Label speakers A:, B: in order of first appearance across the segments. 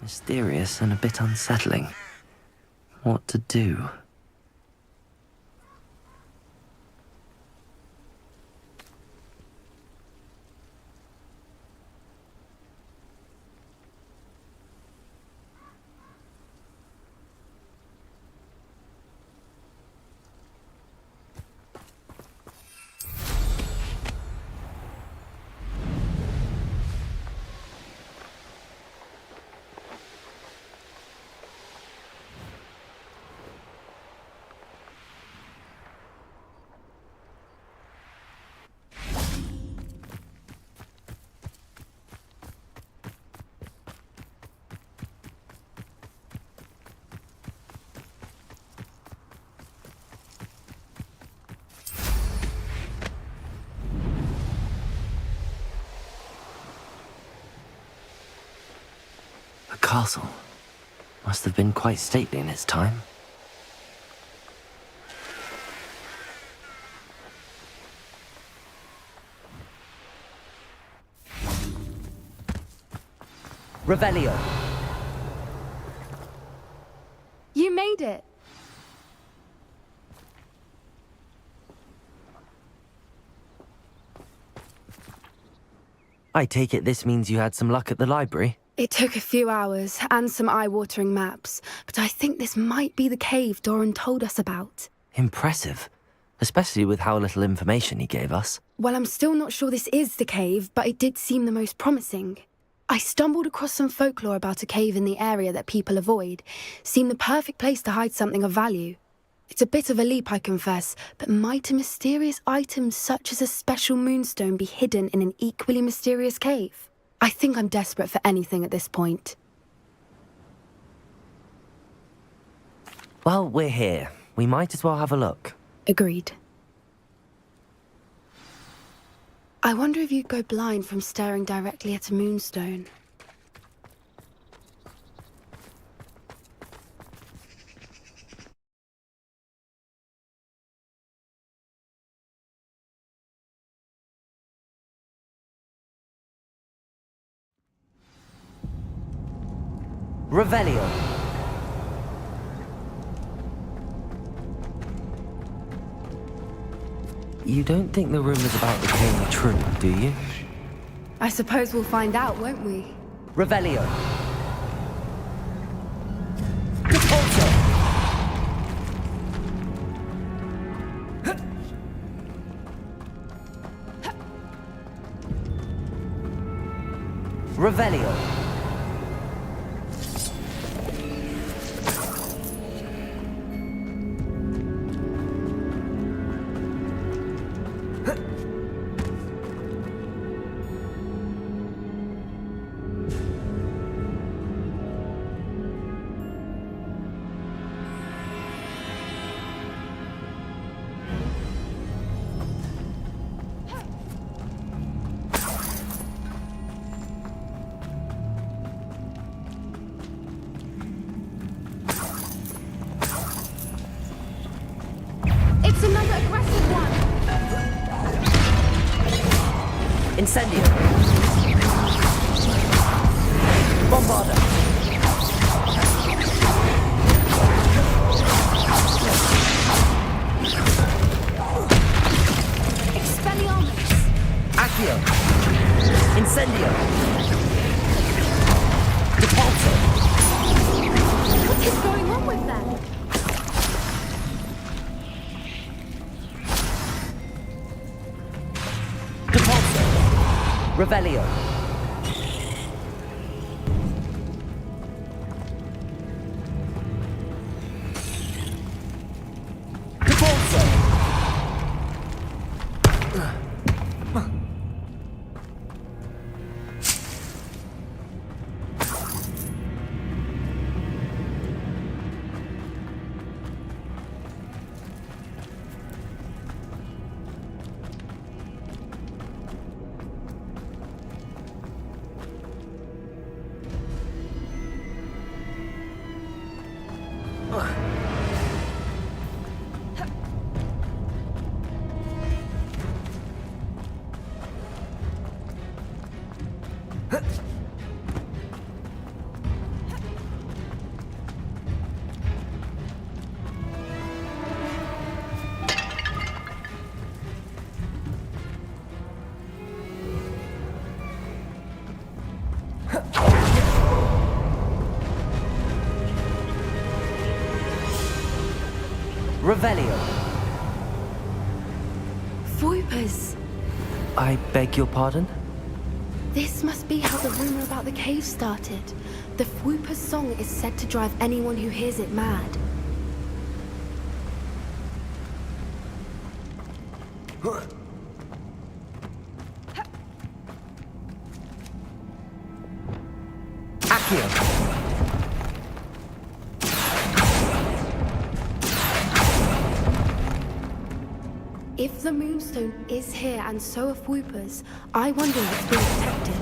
A: Mysterious and a bit unsettling. What to do? The castle must have been quite stately in its time. Revelio!
B: You made it!
A: I take it this means you had some luck at the library?
B: It took a few hours and some eye-watering maps, but I think this might be the cave Doran told us about.
A: Impressive, especially with how little information he gave us.
B: Well, I'm still not sure this is the cave, but it did seem the most promising. I stumbled across some folklore about a cave in the area that people avoid. Seemed the perfect place to hide something of value. It's a bit of a leap, I confess, but might a mysterious item such as a special moonstone be hidden in an equally mysterious cave? I think I'm desperate for anything at this point.
A: Well, we're here. We might as well have a look.
B: Agreed. I wonder if you'd go blind from staring directly at a moonstone.
A: Revelio! You don't think the rumors about the cave are true, do you?
B: I suppose we'll find out, won't we?
A: Revelio! Repulsor! Revelio!
B: It's another aggressive one!
A: Incendio! Bombarda!
B: Expelliarmus!
A: Accio! Incendio! Repulsor!
B: is going on with them?
A: Revelio. Revelio.
B: Voipers.
A: I beg your pardon?
B: This must be how the rumor about the cave started. The Whooper's song is said to drive anyone who hears it mad.
A: Accio.
B: If the Moonstone is here and so are Whoopers, I wonder if it's being protected.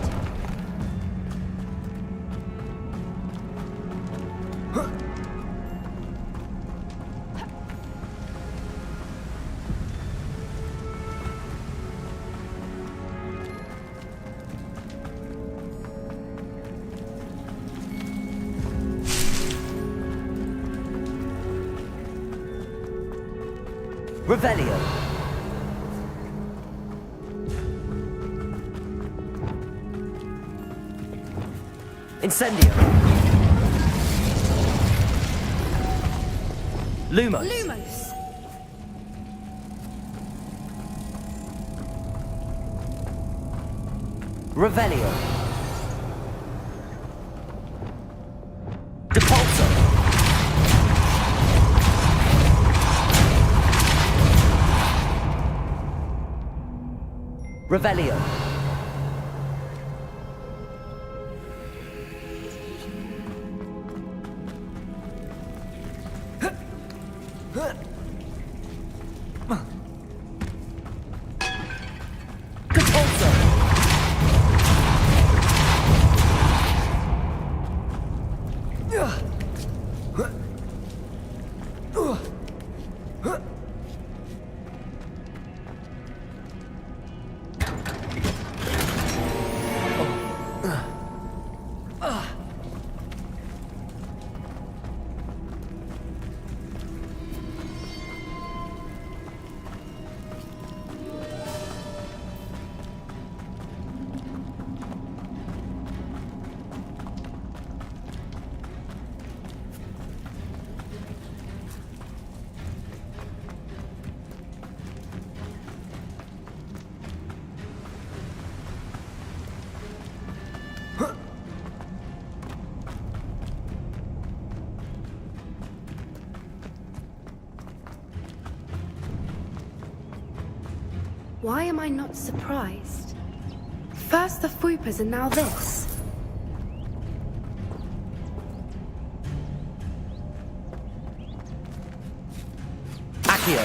A: Revelio. Incendio. Lumos.
B: Lumos!
A: Revelio. Depulso. Revelio.
B: Why am I not surprised? First the Whoopers and now this.
A: Accio.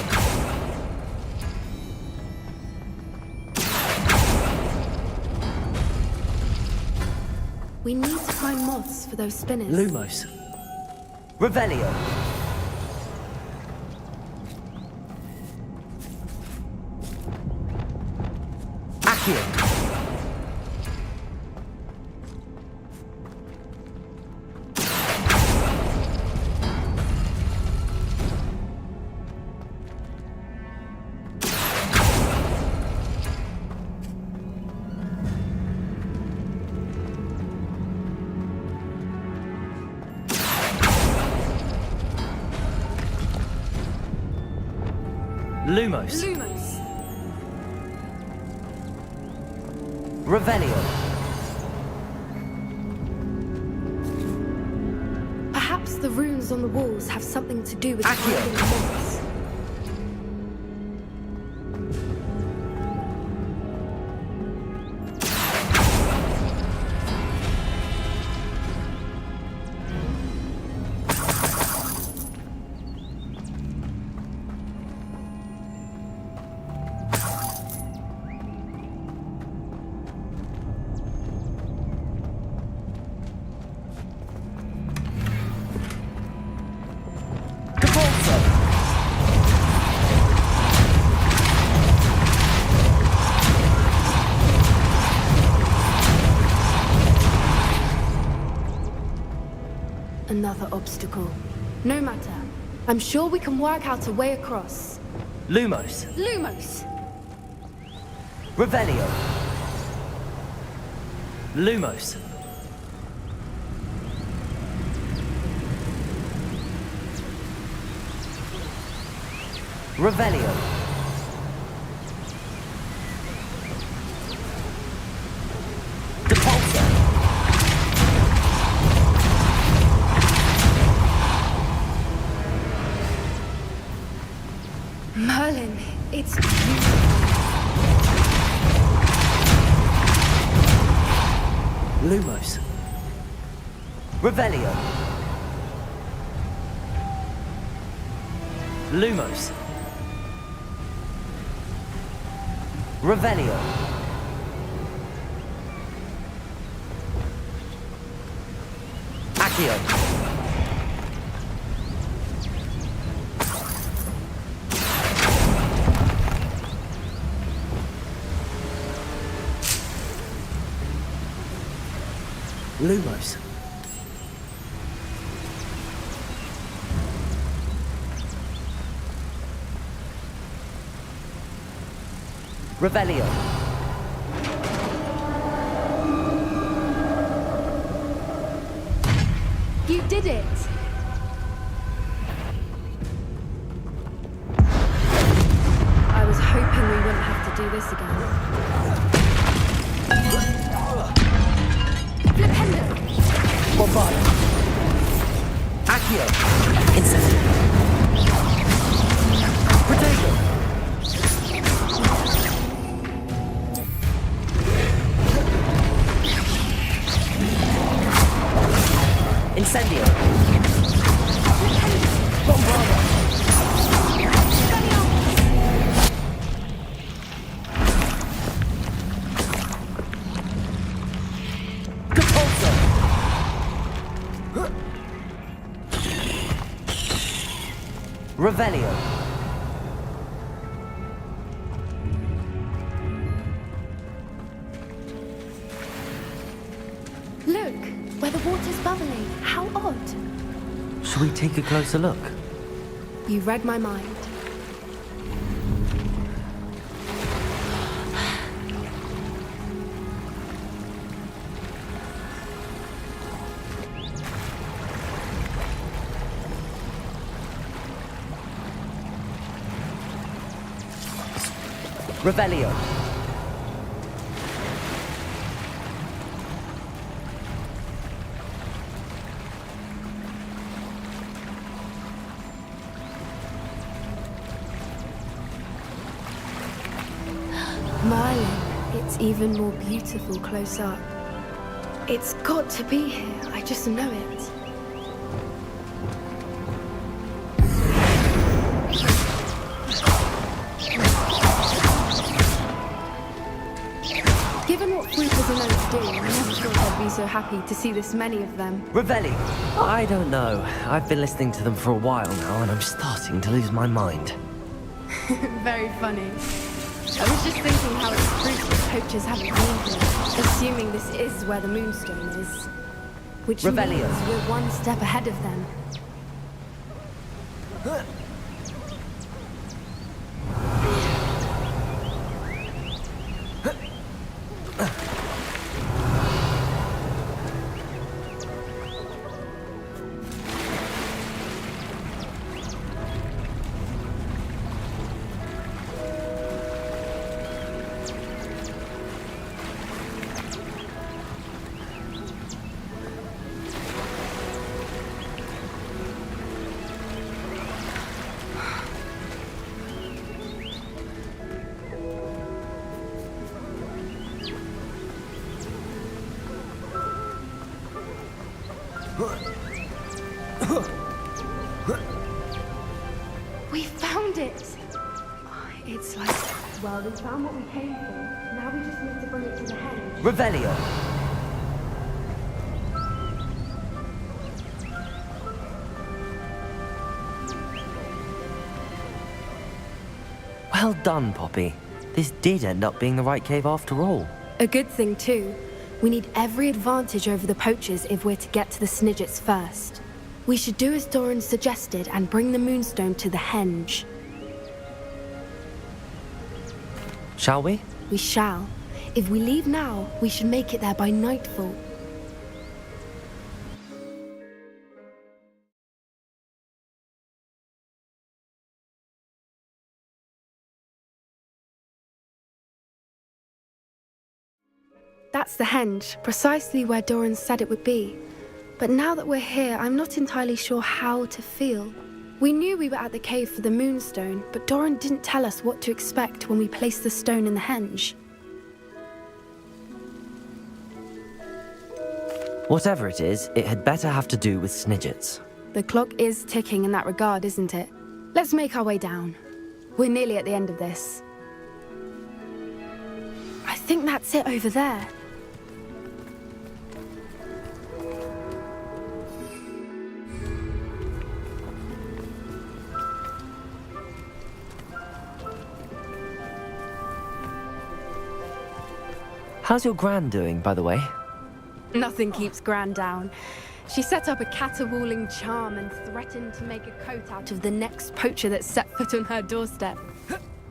B: We need to find moths for those spinners.
A: Lumos. Revelio. Accio. Lumos.
B: Lumos.
A: Revelio.
B: Perhaps the runes on the walls have something to do with
A: Accio.
B: finding the monks. Another obstacle. No matter. I'm sure we can work out a way across.
A: Lumos.
B: Lumos!
A: Revelio. Lumos. Revelio. Depulsor.
B: Merlin, it's beautiful.
A: Lumos. Revelio. Lumos. Revelio. Accio. Lumos. Revelio.
B: You did it! I was hoping we wouldn't have to do this again. Flipendo!
A: Bombarda. Accio. Instant. Protego. Incendio. Bombarda. Depulsor. Revelio.
B: Look, where the water's bubbling. How odd.
A: Shall we take a closer look?
B: You read my mind.
A: Revelio.
B: Merlin, it's even more beautiful close up. It's got to be here, I just know it. Given what Fruiters are known to do, I'm not sure they'd be so happy to see this many of them.
A: Revelli. I don't know. I've been listening to them for a while now, and I'm starting to lose my mind.
B: Very funny. I was just thinking how it's proof that poachers haven't been here, assuming this is where the Moonstone is. Which
A: Revelio.
B: means we're one step ahead of them. We found it! It's like, well, we found what we came for. Now we just need to bring it to the henge.
A: Revelio! Well done, Poppy. This did end up being the right cave after all.
B: A good thing, too. We need every advantage over the poachers if we're to get to the Snidgets first. We should do as Doran suggested and bring the Moonstone to the henge.
A: Shall we?
B: We shall. If we leave now, we should make it there by nightfall. That's the henge, precisely where Doran said it would be. But now that we're here, I'm not entirely sure how to feel. We knew we were at the cave for the Moonstone, but Doran didn't tell us what to expect when we placed the stone in the henge.
A: Whatever it is, it had better have to do with Snidgets.
B: The clock is ticking in that regard, isn't it? Let's make our way down. We're nearly at the end of this. I think that's it over there.
A: How's your Gran doing, by the way?
B: Nothing keeps Gran down. She set up a caterwauling charm and threatened to make a coat out of the next poacher that set foot on her doorstep.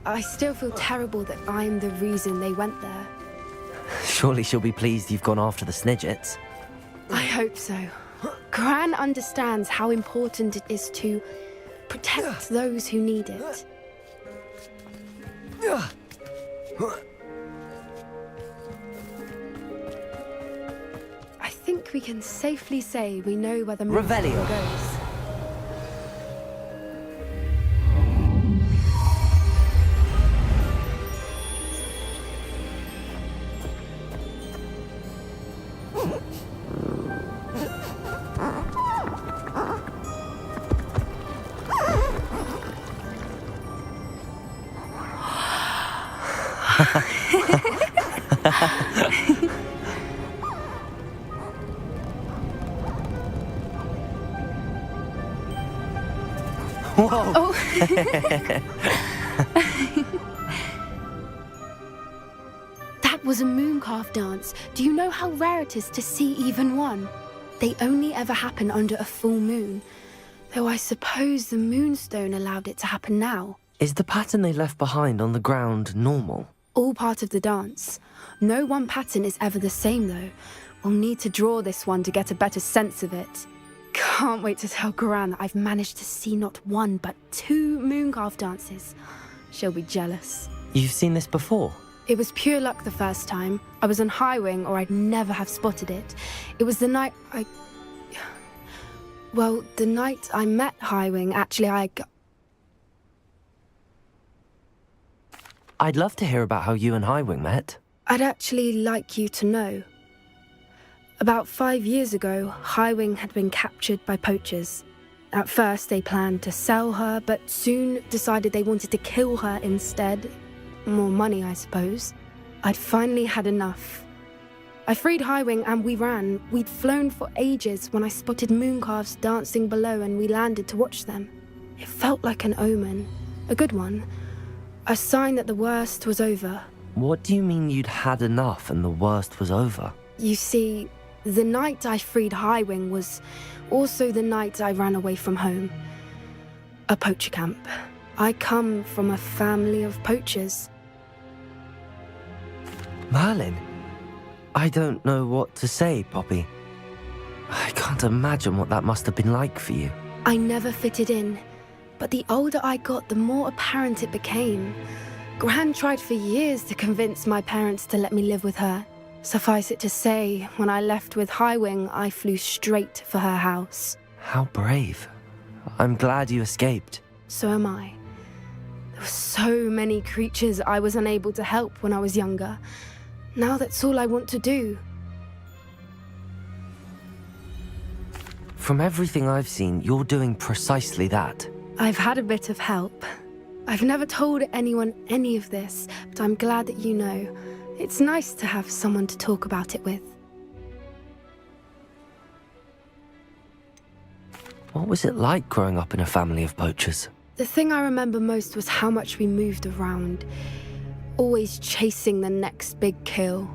B: I still feel terrible that I'm the reason they went there.
A: Surely she'll be pleased you've gone after the Snidgets.
B: I hope so. Gran understands how important it is to protect those who need it. I think we can safely say we know where the Moonstone goes.
A: Whoa!
B: Oh. That was a mooncalf dance. Do you know how rare it is to see even one? They only ever happen under a full moon. Though I suppose the Moonstone allowed it to happen now.
A: Is the pattern they left behind on the ground normal?
B: All part of the dance. No one pattern is ever the same, though. We'll need to draw this one to get a better sense of it. Can't wait to tell Gran that I've managed to see not one, but 2 mooncalf dances. She'll be jealous.
A: You've seen this before?
B: It was pure luck the first time. I was on Highwing, or I'd never have spotted it. It was the night Well, the night I met Highwing, actually,
A: I'd love to hear about how you and Highwing met.
B: I'd actually like you to know. About 5 years ago, Highwing had been captured by poachers. At first, they planned to sell her, but soon decided they wanted to kill her instead. More money, I suppose. I'd finally had enough. I freed Highwing and we ran. We'd flown for ages when I spotted mooncalves dancing below and we landed to watch them. It felt like an omen. A good one. A sign that the worst was over.
A: What do you mean you'd had enough and the worst was over?
B: You see, the night I freed Highwing was also the night I ran away from home. A poacher camp. I come from a family of poachers.
A: Merlin? I don't know what to say, Poppy. I can't imagine what that must have been like for you.
B: I never fitted in, but the older I got, the more apparent it became. Gran tried for years to convince my parents to let me live with her. Suffice it to say, when I left with Highwing, I flew straight for her house.
A: How brave. I'm glad you escaped.
B: So am I. There were so many creatures I was unable to help when I was younger. Now that's all I want to do.
A: From everything I've seen, you're doing precisely that.
B: I've had a bit of help. I've never told anyone any of this, but I'm glad that you know. It's nice to have someone to talk about it with.
A: What was it like growing up in a family of poachers?
B: The thing I remember most was how much we moved around, always chasing the next big kill.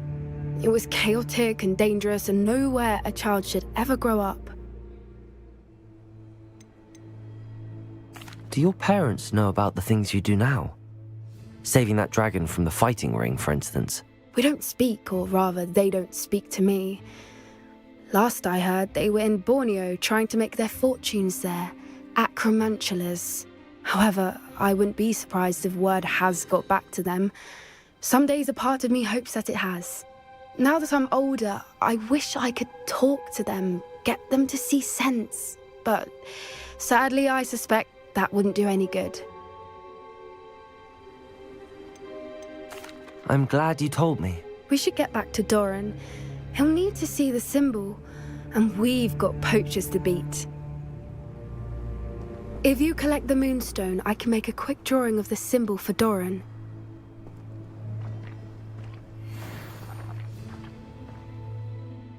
B: It was chaotic and dangerous, and nowhere a child should ever grow up.
A: Do your parents know about the things you do now? Saving that dragon from the fighting ring, for instance.
B: We don't speak, or rather, they don't speak to me. Last I heard, they were in Borneo trying to make their fortunes there, acromantulas. However, I wouldn't be surprised if word has got back to them. Some days a part of me hopes that it has. Now that I'm older, I wish I could talk to them, get them to see sense. But sadly, I suspect that wouldn't do any good.
A: I'm glad you told me.
B: We should get back to Doran. He'll need to see the symbol, and we've got poachers to beat. If you collect the moonstone, I can make a quick drawing of the symbol for Doran.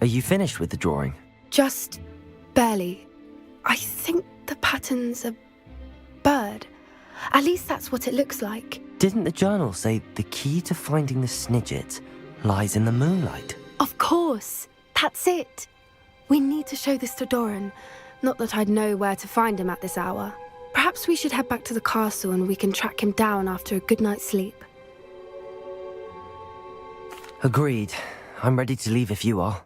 A: Are you finished with the drawing?
B: Just barely. I think the pattern's a bird. At least that's what it looks like.
A: Didn't the journal say the key to finding the Snidget lies in the moonlight?
B: Of course. That's it. We need to show this to Doran. Not that I'd know where to find him at this hour. Perhaps we should head back to the castle and we can track him down after a good night's sleep.
A: Agreed. I'm ready to leave if you are.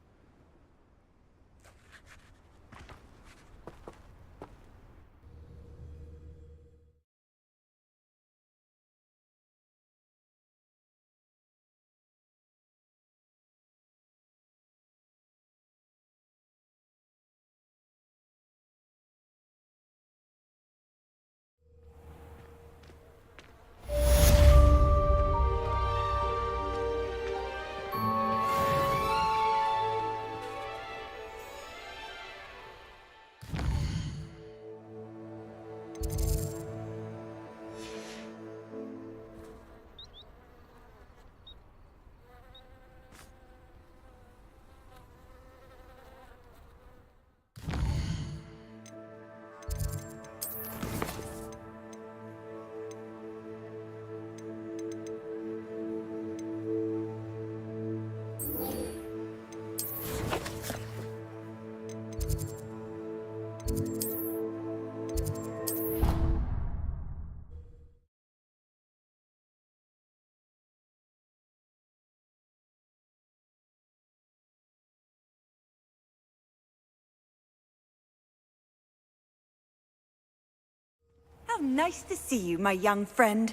C: How nice to see you, my young friend.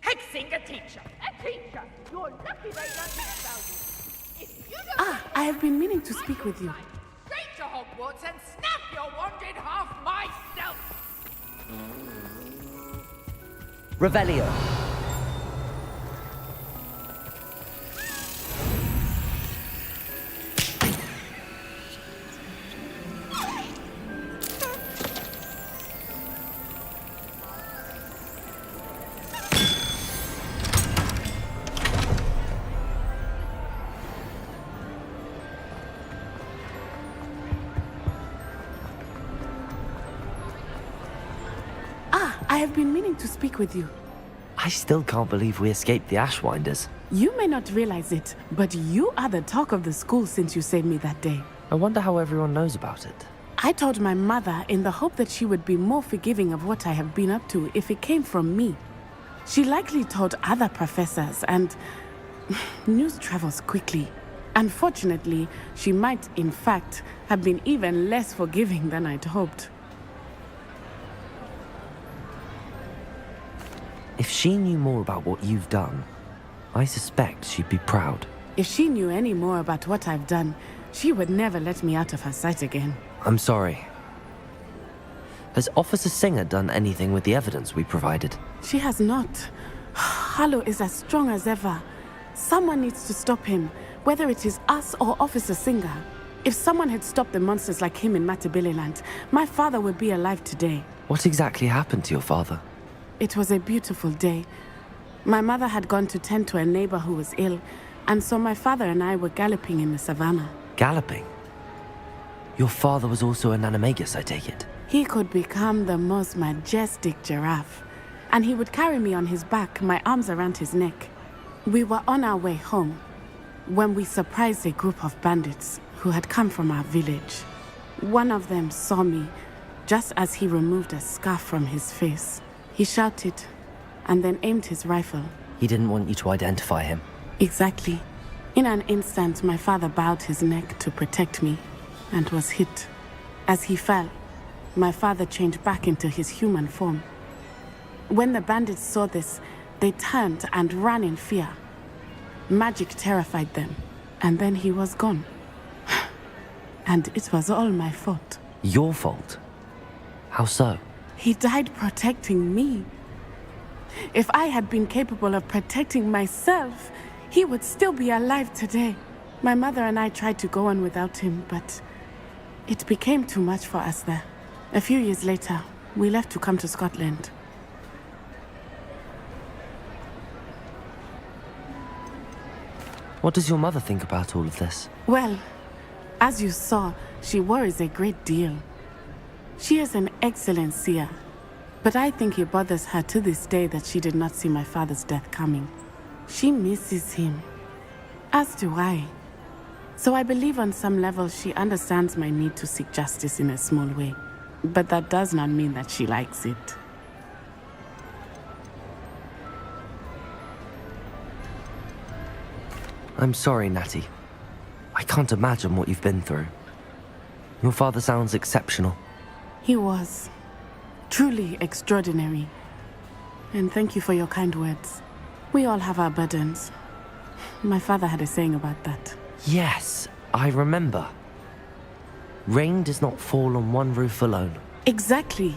D: Hexing a teacher! A teacher! You're lucky they don't expel you! If you don't
E: I have been meaning to speak with you.
D: straight to Hogwarts and snap your wand in half myself!
A: Revelio.
E: I have been meaning to speak with you.
A: I still can't believe we escaped the Ashwinders.
E: You may not realize it, but you are the talk of the school since you saved me that day.
A: I wonder how everyone knows about it.
E: I told my mother in the hope that she would be more forgiving of what I have been up to if it came from me. She likely told other professors, and news travels quickly. Unfortunately, she might, in fact, have been even less forgiving than I'd hoped.
A: If she knew more about what you've done, I suspect she'd be proud.
E: If she knew any more about what I've done, she would never let me out of her sight again.
A: I'm sorry. Has Officer Singer done anything with the evidence we provided?
E: She has not. Harlow is as strong as ever. Someone needs to stop him, whether it is us or Officer Singer. If someone had stopped the monsters like him in Matabeleland, my father would be alive today.
A: What exactly happened to your father?
E: It was a beautiful day. My mother had gone to tend to a neighbor who was ill, and so my father and I were galloping in the savannah.
A: Galloping? Your father was also an animagus, I take it?
E: He could become the most majestic giraffe, and he would carry me on his back, my arms around his neck. We were on our way home when we surprised a group of bandits who had come from our village. One of them saw me just as he removed a scarf from his face. He shouted and then aimed his rifle.
A: He didn't want you to identify him.
E: Exactly. In an instant, my father bowed his neck to protect me and was hit. As he fell, my father changed back into his human form. When the bandits saw this, they turned and ran in fear. Magic terrified them, and then he was gone. And it was all my fault.
A: Your fault? How so?
E: He died protecting me. If I had been capable of protecting myself, he would still be alive today. My mother and I tried to go on without him, but it became too much for us there. A few years later, we left to come to Scotland.
A: What does your mother think about all of this?
E: Well, as you saw, she worries a great deal. She is an excellent seer, but I think it bothers her to this day that she did not see my father's death coming. She misses him, as do I. So I believe on some level she understands my need to seek justice in a small way, but that does not mean that she likes it.
A: I'm sorry, Natty. I can't imagine what you've been through. Your father sounds exceptional.
E: He was truly extraordinary. And thank you for your kind words. We all have our burdens. My father had a saying about that.
A: Yes, I remember. Rain does not fall on one roof alone.
E: Exactly.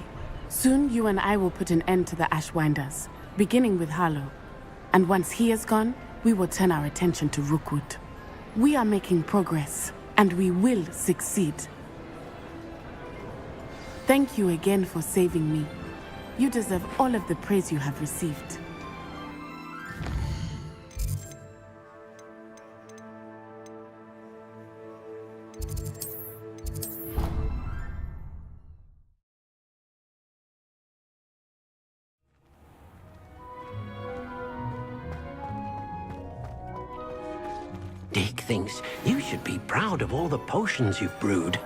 E: Soon you and I will put an end to the Ashwinders, beginning with Harlow. And once he is gone, we will turn our attention to Rookwood. We are making progress, and we will succeed. Thank you again for saving me. You deserve all of the praise you have received.
F: Dick thinks you should be proud of all the potions you've brewed.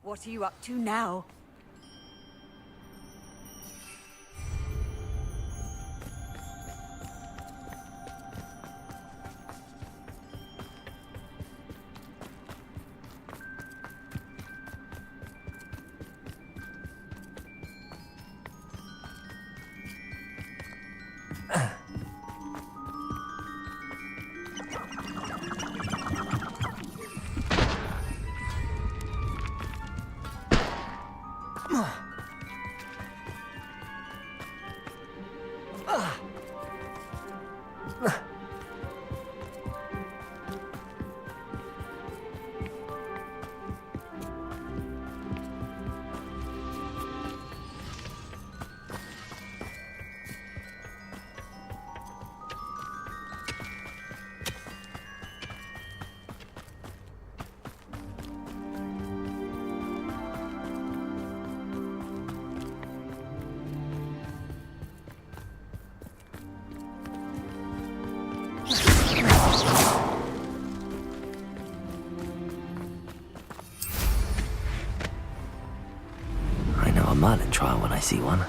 C: What are you up to now?
A: I know a Merlin trial when I see one.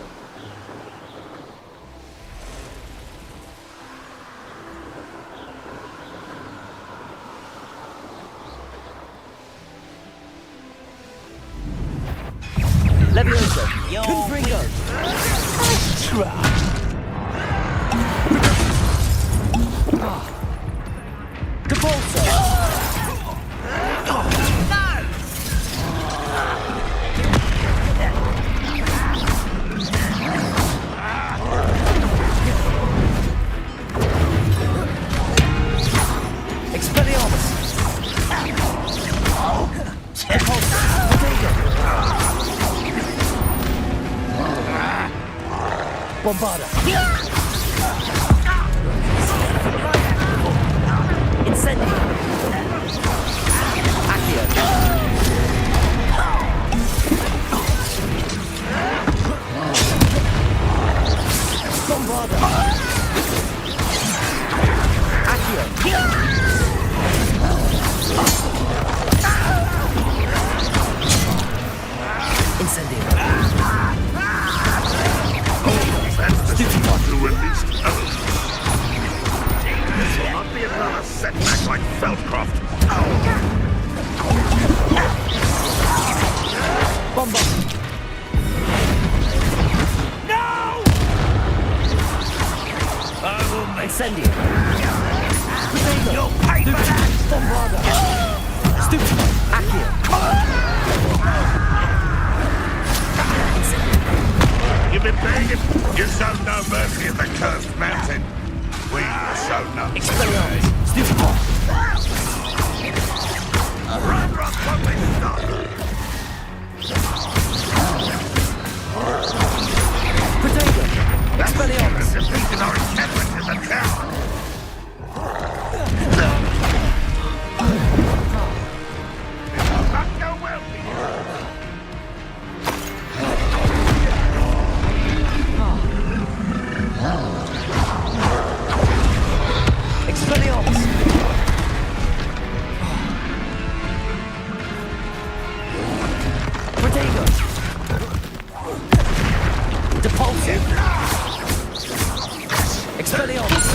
A: Levioso! Confringo! Depulso! Expelliarmus! Depulso! Bombarda! Incendio! Accio! Bombarda! Accio! Incendio!
G: To release this will not be another setback like Feldcroft.
A: Bomba!
G: No! I will make
A: Incendio!
G: you'll pay for that!
A: Bombarda! Stupefy! Accio!
G: You've been begging. You showed no mercy in the cursed mountain. We showed none.
A: Expelliarmus! Stupefy!
G: Run, probably not.
A: Protego! Expelliarmus!
G: Defeated our encampment in the tower. It will not go well for you.
A: Expelliarmus! Protego! Depulso! Expelliarmus!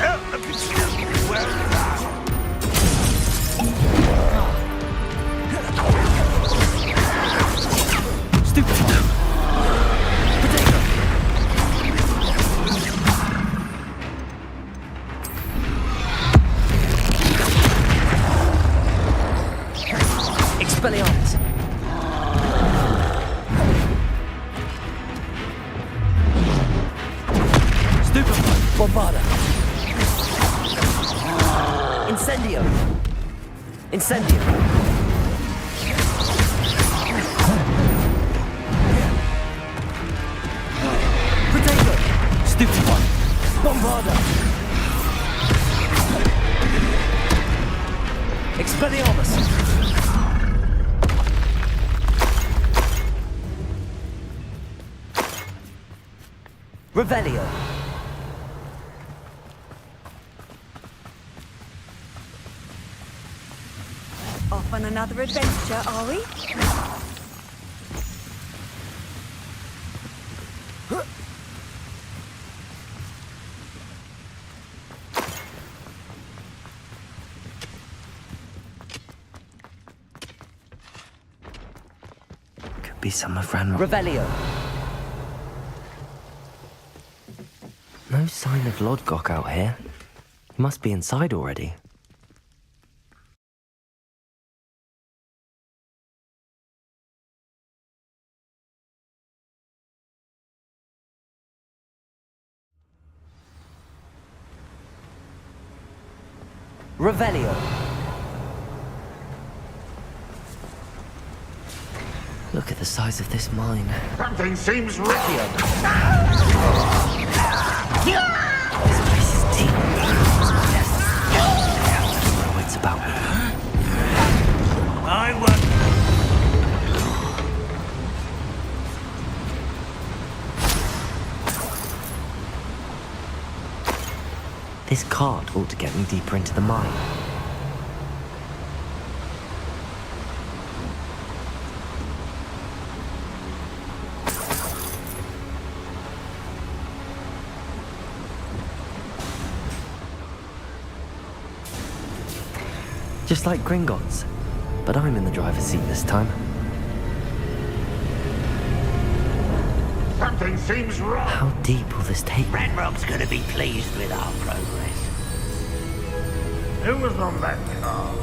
G: Look at you. Well done.
A: Stupefy! Protego! Expelliarmus! Stupefy! Bombarda! Incendio! Incendio! Protego! Stupefy! Bombarda! Expelliarmus! Revelio!
C: Off on another adventure, are we?
A: Could be some of Ran Revelio! No sign of Lodgok out here. He must be inside already. Revelio. Look at the size of this mine.
G: Something seems wrong.
A: This place is deep. Yes. What's about me?
G: I won't.
A: This cart ought to get me deeper into the mine. Just like Gringotts, but I'm in the driver's seat this time.
G: Something seems wrong.
A: How deep will this take me?
F: Ranrock's gonna be pleased with our progress.
G: Who was on that car?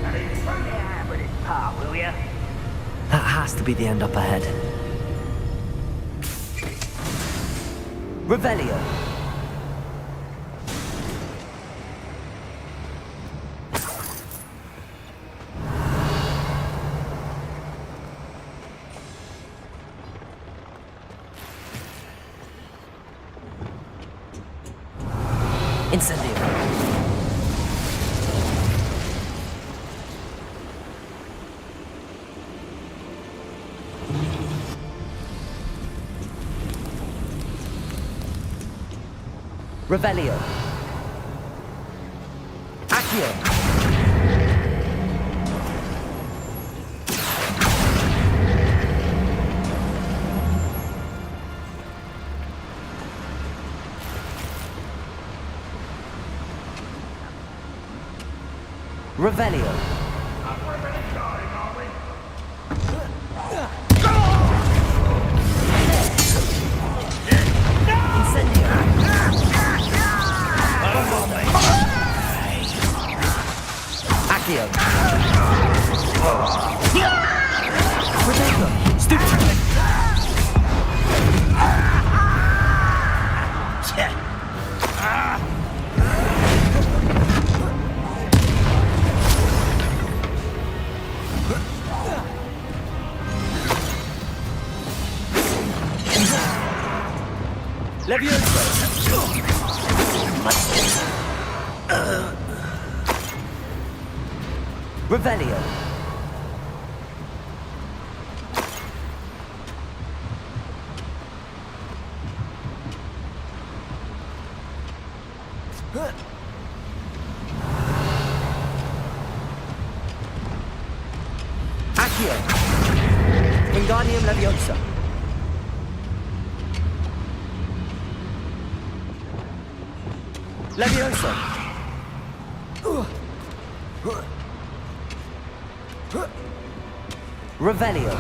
F: Yeah, with his part, will ya?
A: That has to be the end up ahead. Revelio. Incendio. Revelio. Accio. Revelio. Incendio. Accio. Revelio. Stupid. Levioso. Revelio. Accio. Wingardium Leviosa. Levioso. Revelio.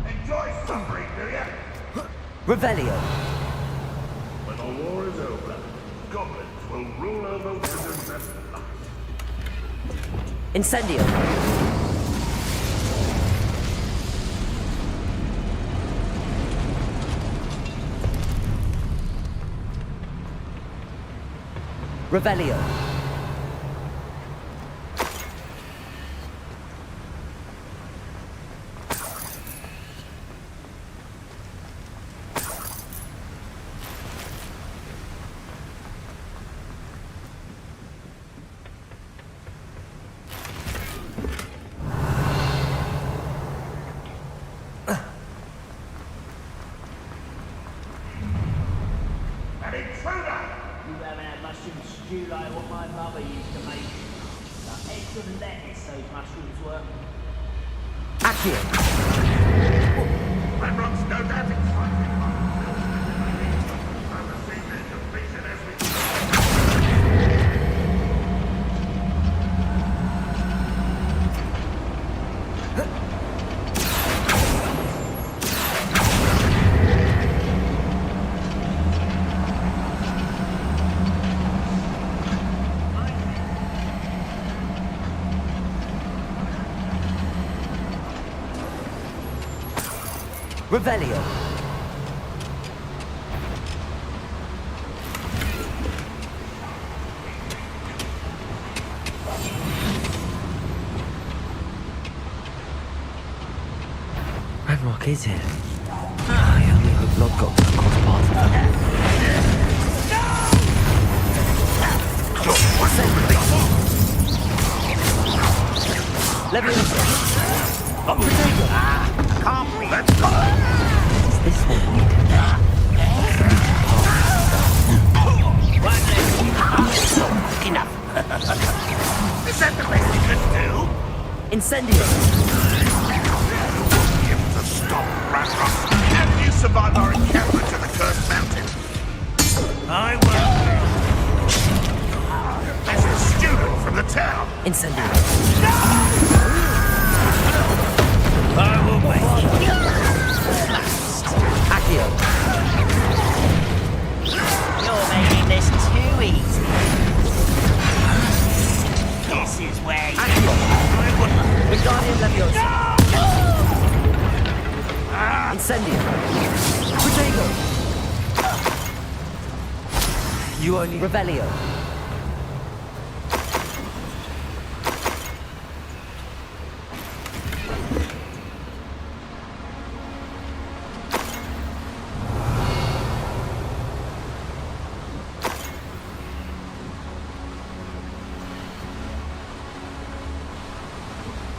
G: Enjoy suffering, do you?
A: Revelio.
G: When the war is over, goblins will rule over wizards and knights.
A: Incendio. Revelio.
G: An intruder!
H: You haven't had mushroom stew like what my mother used to make. Like eggs and lettuce, those mushrooms were.
A: Accio.
G: Ranrock's no doubt excited.
A: Revelio. Ranrock is here. I only hope Lodgok can cross paths with them. Leviosa!
G: Can't be. Let's go.
A: Is this what we did?
F: Enough.
G: Is that the best you can do?
A: Incendio!
G: Him to stop, Ranrock. How did you survive our encounter to the Cursed Mountain? I won't. There's the student from the town.
A: Incendio!
F: I will wait.
A: Accio!
H: You're making this too easy. This is where you...
A: Wingardium Leviosa! Incendio! Protego! You only... Revelio!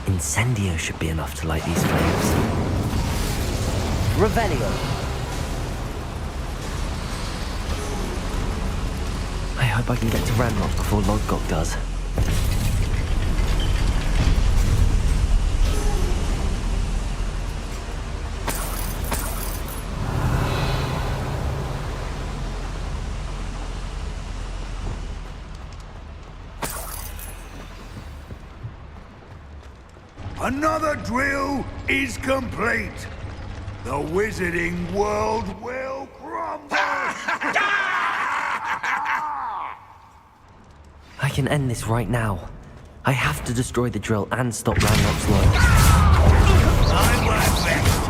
A: Incendio should be enough to light these flames. Revelio! I hope I can get to Ranrock before Lodgok does.
G: Another drill is complete. The wizarding world will crumble.
A: I can end this right now. I have to destroy the drill and stop Ranrock's loyals.
G: I work best.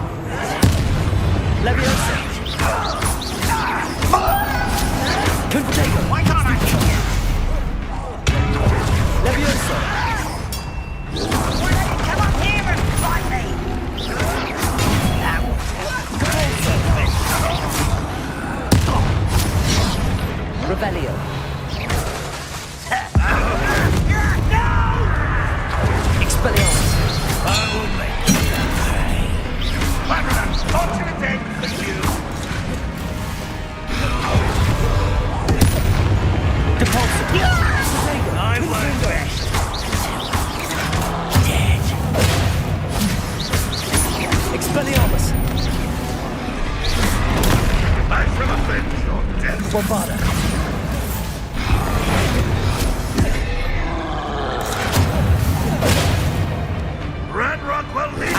A: Leviosa! Confego!
H: Why can't I hit you?
A: Leviosa!
H: Why don't you come up here and fight me?
A: Revelio! Expelliarmus!
G: I will make you pay. Fortunate day for you.
A: Depulsor!
G: I work best.
A: Expelliarmus!
G: I shall avenge your death.
A: Bombarda!
G: Ranrock will lead us.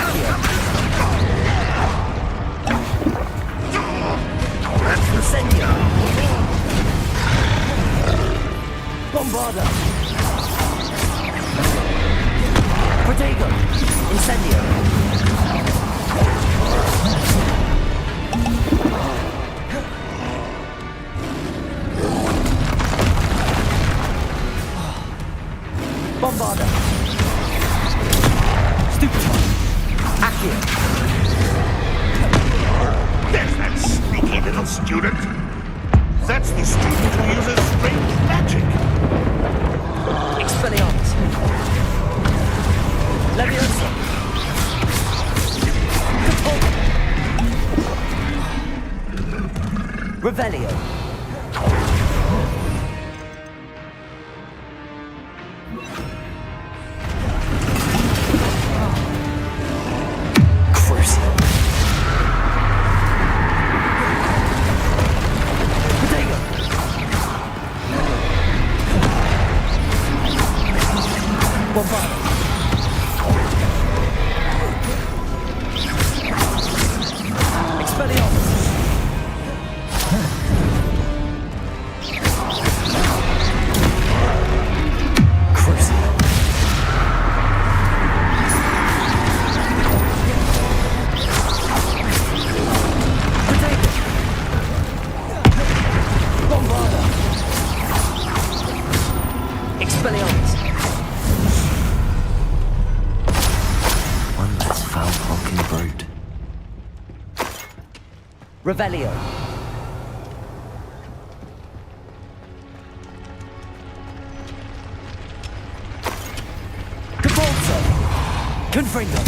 G: That's the
A: Incendio! Bombarda! Protego! Incendio! Bombarda! Stupefy! Accio!
G: There's that sneaky little student. That's the student who uses strange magic.
A: Expelliarmus! Leviosa! Revelio! Crucial! Protego! Bombarda! Expelliarmus! Revelio. Cabalzo. Confringo.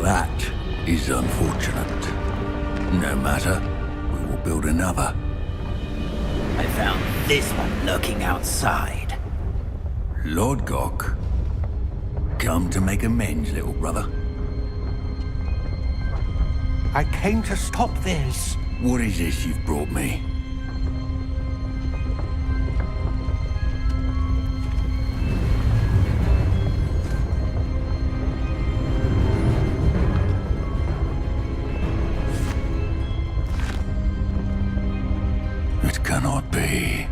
G: That is unfortunate. No matter, we will build another.
H: I found this one lurking outside.
G: Lodgok, come to make amends, little brother.
F: I came to stop this.
G: What is this you've brought me? It cannot be.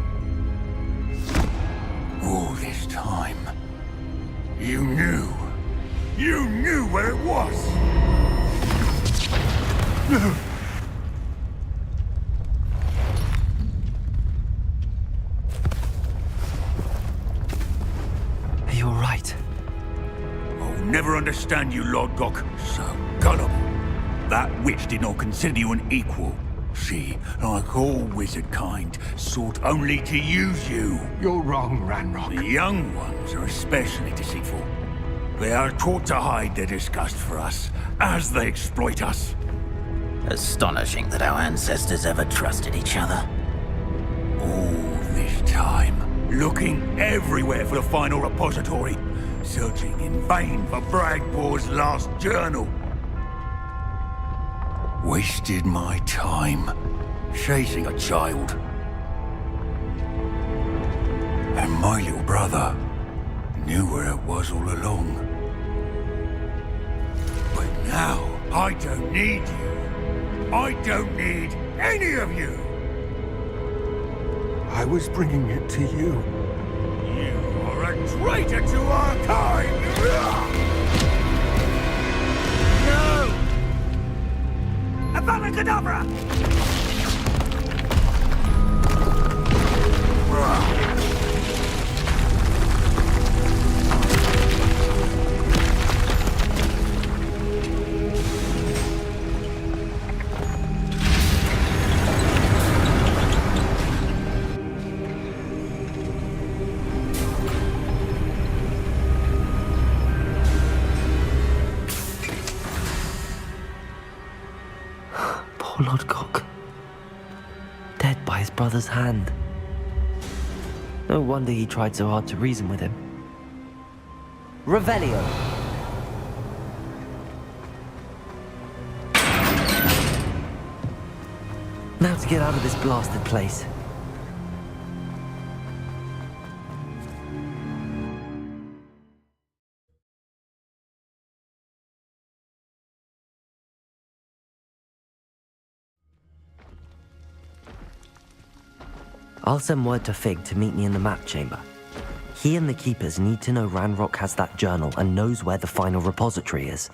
G: All this time, you knew where it was.
A: Are you all right?
G: I'll never understand you, Lodgok. So gullible. That witch did not consider you an equal. She, like all wizard kind, sought only to use you.
F: You're wrong, Ranrock.
G: The young ones are especially deceitful. They are taught to hide their disgust for us, as they exploit us.
H: Astonishing that our ancestors ever trusted each other.
G: All this time, looking everywhere for the final repository, searching in vain for Bragbor's last journal. Wasted my time, chasing a child. And my little brother knew where it was all along. But now, I don't need you. I don't need any of you.
F: I was bringing it to you.
G: You are a traitor to our kind! No! Avada Kedavra!
A: Poor Lodgok. Dead by his brother's hand. No wonder he tried so hard to reason with him. Revelio. Now to get out of this blasted place. I'll send word to Fig to meet me in the map chamber. He and the Keepers need to know Ranrock has that journal and knows where the final repository is.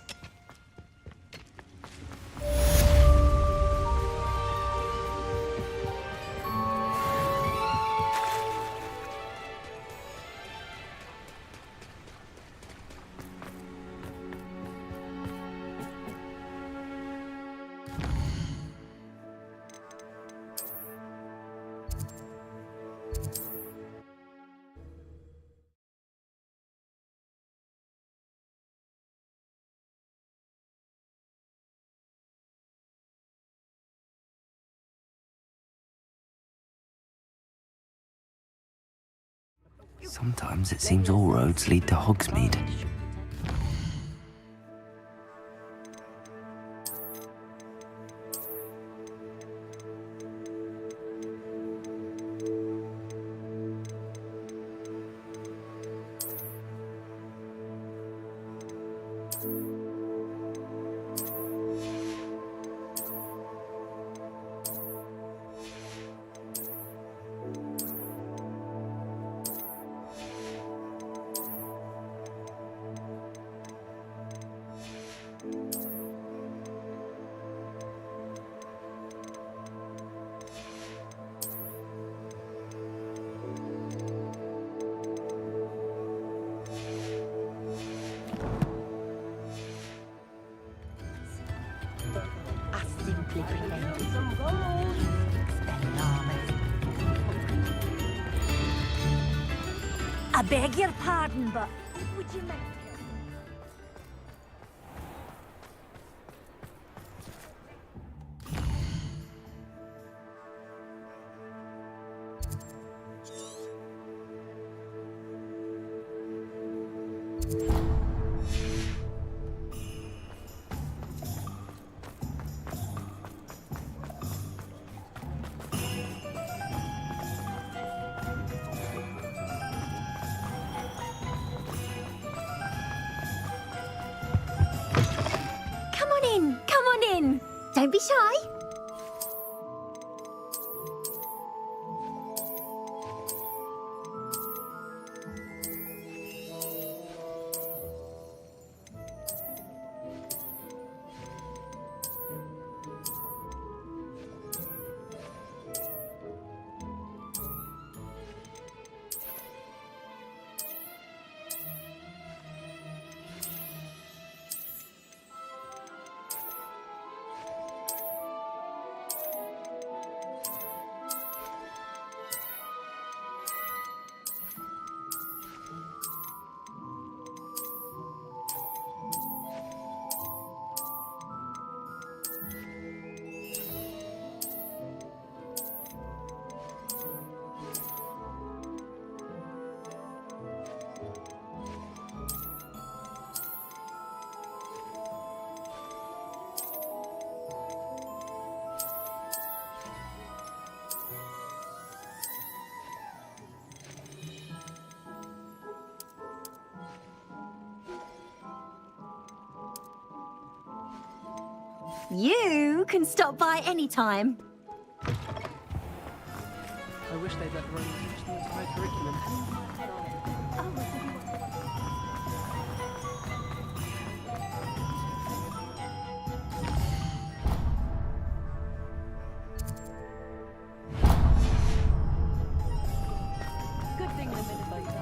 A: Sometimes it seems all roads lead to Hogsmeade.
C: I beg your pardon, but would you like to? Come on in. Don't be shy. You can stop by anytime.
I: I wish they'd let Ronnie teach the entire curriculum. Good thing the minute like that.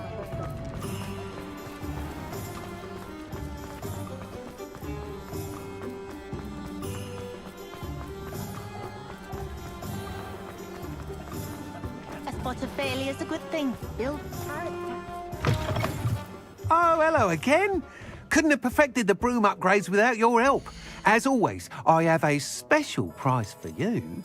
C: A spot of failure's a good thing. Build character.
J: Oh, hello again. Couldn't have perfected the broom upgrades without your help. As always, I have a special prize for you.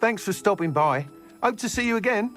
J: Thanks for stopping by. Hope to see you again.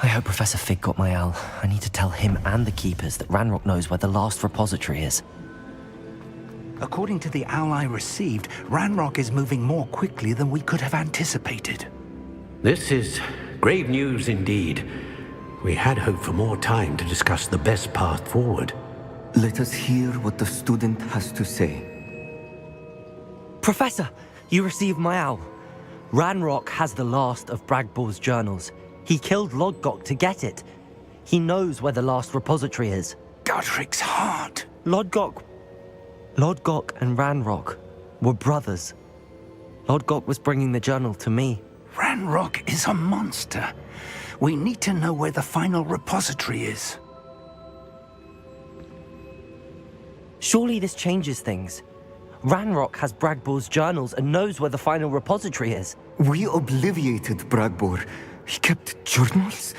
A: I hope Professor Fig got my owl. I need to tell him and the Keepers that Ranrock knows where the last repository is.
K: According to the owl I received, Ranrock is moving more quickly than we could have anticipated.
F: This is grave news indeed. We had hoped for more time to discuss the best path forward.
L: Let us hear what the student has to say.
A: Professor, you received my owl. Ranrock has the last of Bragbor's journals. He killed Lodgok to get it. He knows where the last repository is.
K: Godric's heart.
A: Lodgok and Ranrock were brothers. Lodgok was bringing the journal to me.
K: Ranrock is a monster. We need to know where the final repository is.
A: Surely this changes things. Ranrock has Bragbor's journals and knows where the final repository is.
L: We obliviated Bragbor. He kept journals?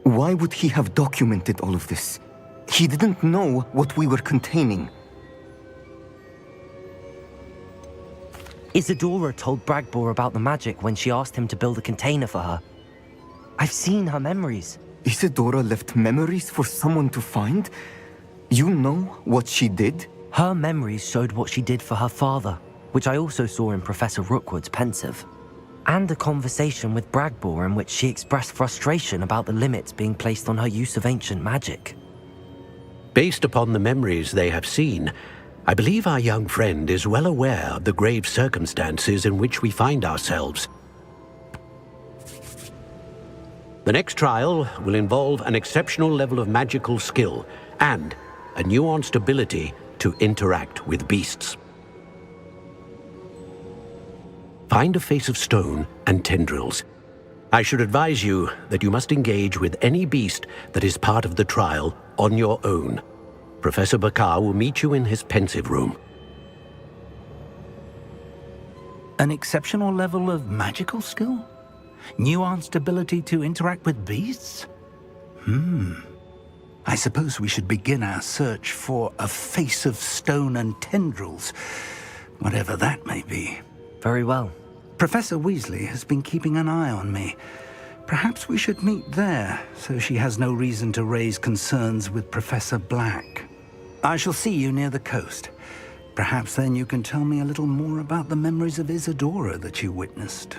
L: Why would he have documented all of this? He didn't know what we were containing.
A: Isadora told Bragbor about the magic when she asked him to build a container for her. I've seen her memories.
L: Isadora left memories for someone to find? You know what she did?
A: Her memories showed what she did for her father, which I also saw in Professor Rookwood's pensive. And a conversation with Bragbor in which she expressed frustration about the limits being placed on her use of ancient magic.
F: Based upon the memories they have seen, I believe our young friend is well aware of the grave circumstances in which we find ourselves. The next trial will involve an exceptional level of magical skill and a nuanced ability to interact with beasts. Find a face of stone and tendrils. I should advise you that you must engage with any beast that is part of the trial on your own. Professor Bakar will meet you in his pensive room.
K: An exceptional level of magical skill? Nuanced ability to interact with beasts? I suppose we should begin our search for a face of stone and tendrils, whatever that may be.
A: Very well.
K: Professor Weasley has been keeping an eye on me. Perhaps we should meet there, so she has no reason to raise concerns with Professor Black. I shall see you near the coast. Perhaps then you can tell me a little more about the memories of Isadora that you witnessed.